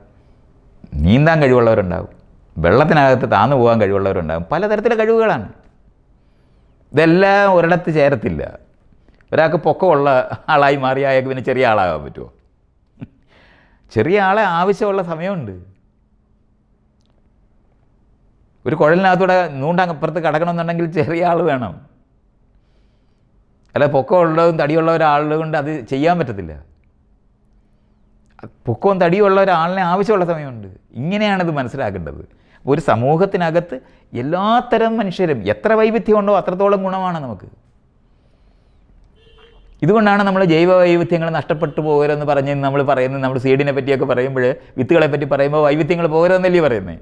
നീന്താൻ കഴിവുള്ളവരുണ്ടാകും, വെള്ളത്തിനകത്ത് താന്നു പോകാൻ കഴിവുള്ളവരുണ്ടാകും. പലതരത്തിലെ കഴിവുകളാണ്. ഇതെല്ലാം ഒരിടത്ത് ചേരത്തില്ല. ഒരാൾക്ക് പൊക്കമുള്ള ആളായി മാറി അയാൾക്ക് പിന്നെ ചെറിയ ആളാകാൻ പറ്റുമോ? ചെറിയ ആളെ ആവശ്യമുള്ള സമയമുണ്ട്. ഒരു കുഴലിനകത്തൂടെ നൂണ്ടപ്പുറത്ത് കിടക്കണമെന്നുണ്ടെങ്കിൽ ചെറിയ ആൾ വേണം. അല്ല പൊക്കമുള്ളതും തടിയുള്ള ഒരാളുടെ കൊണ്ട് അത് ചെയ്യാൻ പറ്റത്തില്ല. പൊക്കവും തടിയുള്ള ഒരാളിനെ ആവശ്യമുള്ള സമയമുണ്ട്. ഇങ്ങനെയാണിത് മനസ്സിലാക്കേണ്ടത്. ഒരു സമൂഹത്തിനകത്ത് എല്ലാത്തരം മനുഷ്യരും എത്ര വൈവിധ്യമുണ്ടോ അത്രത്തോളം ഗുണമാണ് നമുക്ക്. ഇതുകൊണ്ടാണ് നമ്മൾ ജൈവ വൈവിധ്യങ്ങൾ നഷ്ടപ്പെട്ടു പോകരുതെന്ന് പറഞ്ഞ് നമ്മൾ പറയുന്നത്. നമ്മൾ സീഡിനെ പറ്റിയൊക്കെ പറയുമ്പോൾ, വിത്തുകളെ പറ്റി പറയുമ്പോൾ വൈവിധ്യങ്ങൾ പോകരുതെന്നല്ലേ പറയുന്നത്?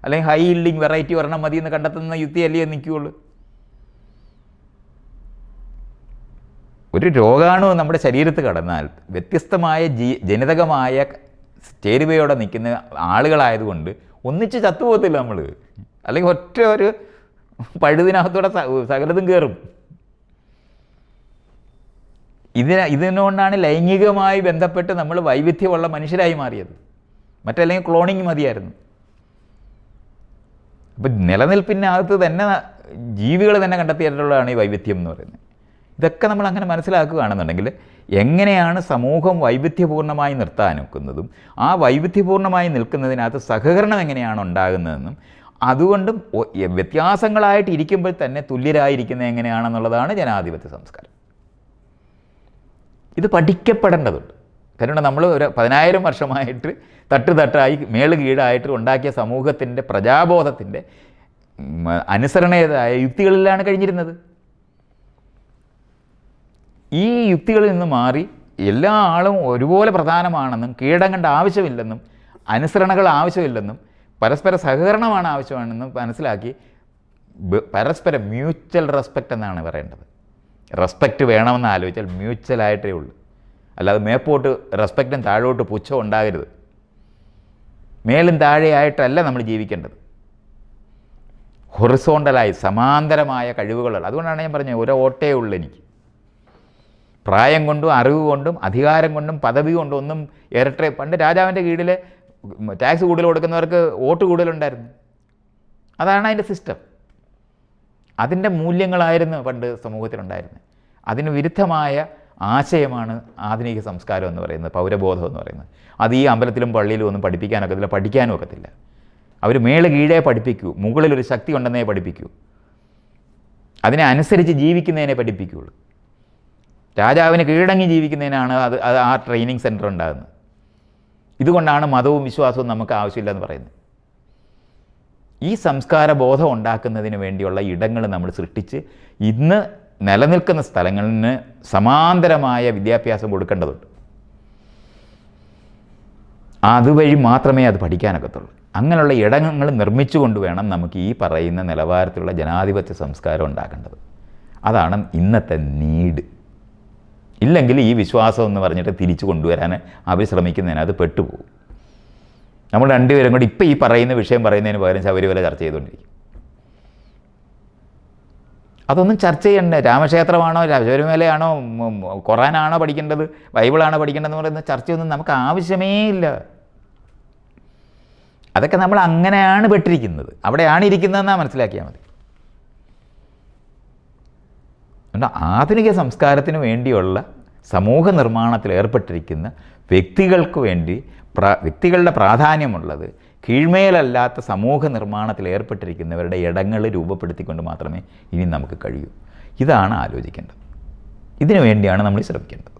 അല്ലെങ്കിൽ ഹൈ ഈൽഡിങ് വെറൈറ്റി ഒരെണ്ണം മതി എന്ന് കണ്ടെത്തുന്ന യുക്തിയല്ലേ നിൽക്കുകയുള്ളൂ. ഒരു രോഗാണു നമ്മുടെ ശരീരത്തിൽ കടന്നാൽ വ്യത്യസ്തമായ ജനിതകമായ ചേരുവയോടെ നിൽക്കുന്ന ആളുകളായതുകൊണ്ട് ഒന്നിച്ച് ചത്തുപോകത്തില്ല നമ്മൾ. അല്ലെങ്കിൽ ഒറ്റ ഒരു പഴുതിനകത്തൂടെ സകലതും കയറും. ഇതിനുകൊണ്ടാണ് ലൈംഗികമായി ബന്ധപ്പെട്ട് നമ്മൾ വൈവിധ്യമുള്ള മനുഷ്യരായി മാറിയത്. മറ്റല്ലെങ്കിൽ ക്ലോണിങ് മതിയായിരുന്നു. അപ്പം നിലനിൽപ്പിനകത്ത് തന്നെ ജീവികൾ തന്നെ കണ്ടെത്തിയിട്ടുള്ളതാണ് ഈ വൈവിധ്യം എന്ന് പറയുന്നത്. ഇതൊക്കെ നമ്മൾ അങ്ങനെ മനസ്സിലാക്കുകയാണെന്നുണ്ടെങ്കിൽ എങ്ങനെയാണ് സമൂഹം വൈവിധ്യപൂർണ്ണമായി നിർത്താൻ നിൽക്കുന്നതും ആ വൈവിധ്യപൂർണ്ണമായി നിൽക്കുന്നതിനകത്ത് സഹകരണം എങ്ങനെയാണ് ഉണ്ടാകുന്നതെന്നും അതുകൊണ്ടും വ്യത്യാസങ്ങളായിട്ട് ഇരിക്കുമ്പോൾ തന്നെ തുല്യരായിരിക്കുന്നത് എങ്ങനെയാണെന്നുള്ളതാണ് ജനാധിപത്യ സംസ്കാരം. ഇത് പഠിക്കപ്പെടേണ്ടതുണ്ട്. കാരണം നമ്മൾ ഒരു 10,000 വർഷമായിട്ട് തട്ടുതട്ടായി മേള് കീഴായിട്ട് ഉണ്ടാക്കിയ സമൂഹത്തിൻ്റെ പ്രജാബോധത്തിൻ്റെ അനുസരണേതായ യുക്തികളിലാണ് കഴിഞ്ഞിരുന്നത്. ഈ യുക്തികളിൽ നിന്ന് മാറി എല്ലാ ആളും ഒരുപോലെ പ്രധാനമാണെന്നും കീഴടങ്ങേണ്ട ആവശ്യമില്ലെന്നും അനുസരണകൾ ആവശ്യമില്ലെന്നും പരസ്പര സഹകരണമാണ് ആവശ്യമാണെന്നും മനസ്സിലാക്കി പരസ്പരം മ്യൂച്വൽ റെസ്പെക്റ്റ് എന്നാണ് പറയേണ്ടത്. റെസ്പെക്റ്റ് വേണമെന്ന് ആലോചിച്ചാൽ മ്യൂച്വലായിട്ടേ ഉള്ളൂ. അല്ലാതെ മേപ്പോട്ട് റെസ്പെക്റ്റും താഴോട്ട് പുച്ഛം ഉണ്ടാകരുത്. മേലും താഴെയായിട്ടല്ല നമ്മൾ ജീവിക്കേണ്ടത്. ഹൊറിസോണ്ടലായി സമാന്തരമായ കഴിവുകളുള്ള. അതുകൊണ്ടാണ് ഞാൻ പറഞ്ഞത് ഒരു ഓട്ടേ ഉള്ളൂ എനിക്ക്. പ്രായം കൊണ്ടും അറിവ് കൊണ്ടും അധികാരം കൊണ്ടും പദവി കൊണ്ടും ഒന്നും ഇരട്ടെ. പണ്ട് രാജാവിൻ്റെ കീഴിൽ ടാക്സ് കൂടുതൽ കൊടുക്കുന്നവർക്ക് വോട്ട് കൂടുതലുണ്ടായിരുന്നു. അതാണ് അതിൻ്റെ സിസ്റ്റം. അതിൻ്റെ മൂല്യങ്ങളായിരുന്നു പണ്ട് സമൂഹത്തിലുണ്ടായിരുന്നത്. അതിന് വിരുദ്ധമായ ആശയമാണ് ആധുനിക സംസ്കാരം എന്ന് പറയുന്നത്, പൗരബോധം എന്ന് പറയുന്നത്. അത് ഈ അമ്പലത്തിലും പള്ളിയിലും ഒന്നും പഠിപ്പിക്കാനൊക്കത്തില്ല, പഠിക്കാനും ഒക്കത്തില്ല. അവർ മേള് കീഴേ പഠിപ്പിക്കൂ, മുകളിലൊരു ശക്തി ഉണ്ടെന്നേ പഠിപ്പിക്കൂ, അതിനെ അനുസരിച്ച് ജീവിക്കുന്നതിനെ പഠിപ്പിക്കുകയുള്ളൂ. രാജാവിന് കീഴടങ്ങി ജീവിക്കുന്നതിനാണ് അത് ആ ട്രെയിനിങ് സെൻറ്റർ ഉണ്ടാകുന്നത്. ഇതുകൊണ്ടാണ് മതവും വിശ്വാസവും നമുക്ക് ആവശ്യമില്ലെന്ന് പറയുന്നത്. ഈ സംസ്കാര ബോധം ഉണ്ടാക്കുന്നതിന് വേണ്ടിയുള്ള ഇടങ്ങൾ നമ്മൾ സൃഷ്ടിച്ച് ഇന്ന് നിലനിൽക്കുന്ന സ്ഥലങ്ങളിന് സമാന്തരമായ വിദ്യാഭ്യാസം കൊടുക്കേണ്ടതുണ്ട്. അതുവഴി മാത്രമേ അത് പഠിക്കാനൊക്കത്തുള്ളൂ. അങ്ങനെയുള്ള ഇടങ്ങൾ നിർമ്മിച്ചു കൊണ്ടുവേണം നമുക്ക് ഈ പറയുന്ന നിലവാരത്തിലുള്ള ജനാധിപത്യ സംസ്കാരം ഉണ്ടാക്കേണ്ടത്. അതാണ് ഇന്നത്തെ നീഡ്. ഇല്ലെങ്കിൽ ഈ വിശ്വാസം എന്ന് പറഞ്ഞിട്ട് തിരിച്ചു കൊണ്ടുവരാൻ അവർ ശ്രമിക്കുന്നതിന് അത് പെട്ടുപോകും. നമ്മൾ രണ്ടുപേരും കൂടി ഇപ്പോൾ ഈ പറയുന്ന വിഷയം പറയുന്നതിന് പകരം ശബരിമല ചർച്ച ചെയ്തുകൊണ്ടിരിക്കും. അതൊന്നും ചർച്ച ചെയ്യണ്ടേ. രാമക്ഷേത്രമാണോ ശബരിമലയാണോ ഖുറാനാണോ പഠിക്കേണ്ടത് ബൈബിളാണോ പഠിക്കേണ്ടതെന്ന് പറയുന്ന ചർച്ചയൊന്നും നമുക്ക് ആവശ്യമേ ഇല്ല. അതൊക്കെ നമ്മൾ അങ്ങനെയാണ് പെട്ടിരിക്കുന്നത്, അവിടെയാണ് ഇരിക്കുന്നതെന്നാണ് മനസ്സിലാക്കിയാൽ മതി. അതുകൊണ്ട് ആധുനിക സംസ്കാരത്തിന് വേണ്ടിയുള്ള സമൂഹ നിർമ്മാണത്തിൽ ഏർപ്പെട്ടിരിക്കുന്ന വ്യക്തികൾക്ക് വേണ്ടി വ്യക്തികളുടെ പ്രാധാന്യമുള്ളത് കീഴ്മേലല്ലാത്ത സമൂഹ നിർമ്മാണത്തിൽ ഏർപ്പെട്ടിരിക്കുന്നവരുടെ ഇടങ്ങൾ രൂപപ്പെടുത്തിക്കൊണ്ട് മാത്രമേ ഇനി നമുക്ക് കഴിയൂ. ഇതാണ് ആലോചിക്കേണ്ടത്. ഇതിനു വേണ്ടിയാണ് നമ്മൾ ശ്രമിക്കേണ്ടത്.